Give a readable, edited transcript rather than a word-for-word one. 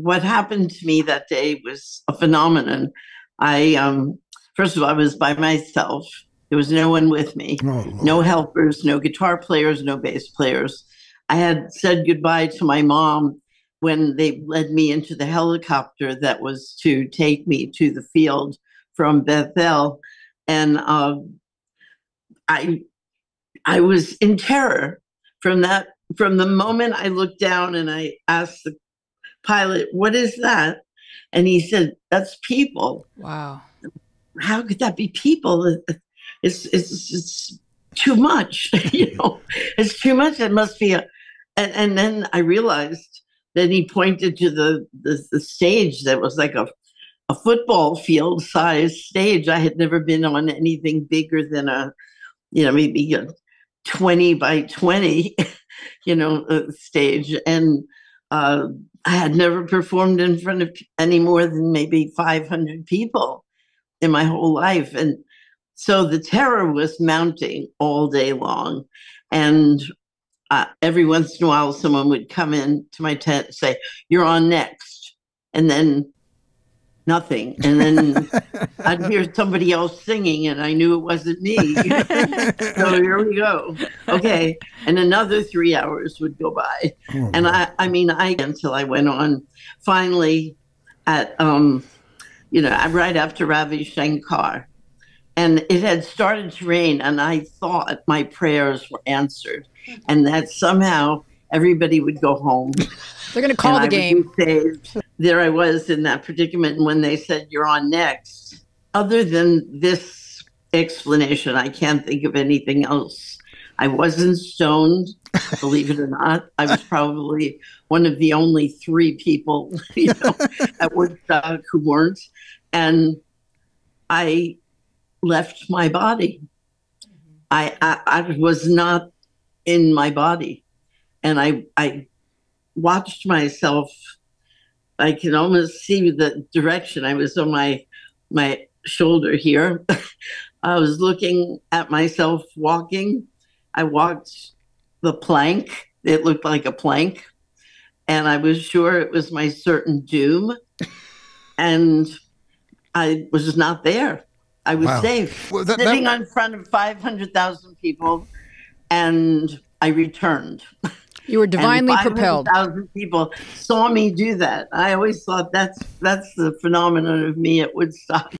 what happened to me that day was a phenomenon. I First of all, I was by myself. There was no one with me, Oh, no Lord. helpers, no guitar players, no bass players. I had said goodbye to my mom when they led me into the helicopter that was to take me to the field from Bethel, and I I was in terror from that. From the moment I looked down and I asked the pilot, "What is that?" And he said, "That's people." Wow. How could that be people? It's too much, It's too much. It must be and then I realized that he pointed to the stage that was like a football field size stage. I had never been on anything bigger than maybe a 20 by 20, stage. And uh, I had never performed in front of any more than maybe 500 people in my whole life. And so the terror was mounting all day long. And every once in a while, someone would come in to my tent and say, "You're on next." And then nothing. And then I'd hear somebody else singing, and I knew it wasn't me. So here we go. Okay. And another 3 hours would go by. Oh, And Lord. until I went on finally at, right after Ravi Shankar. And it had started to rain, and I thought my prayers were answered, and that somehow everybody would go home They're going to and call the I game. would be saved. There I was in that predicament. And when they said, "You're on next," other than this explanation, I can't think of anything else. I wasn't stoned, believe it or not. I was probably one of the only three people, at Woodstock who weren't. And I left my body. I was not in my body. And I watched myself. I can almost see the direction. I was on my shoulder here. I was looking at myself walking. I walked the plank. It looked like a plank. And I was sure it was my certain doom. And I was not there. I was Wow. safe, Well, sitting in front of 500,000 people, and I returned. You were And divinely propelled. 500,000 people saw me do that. I always thought that's the phenomenon of me at Woodstock.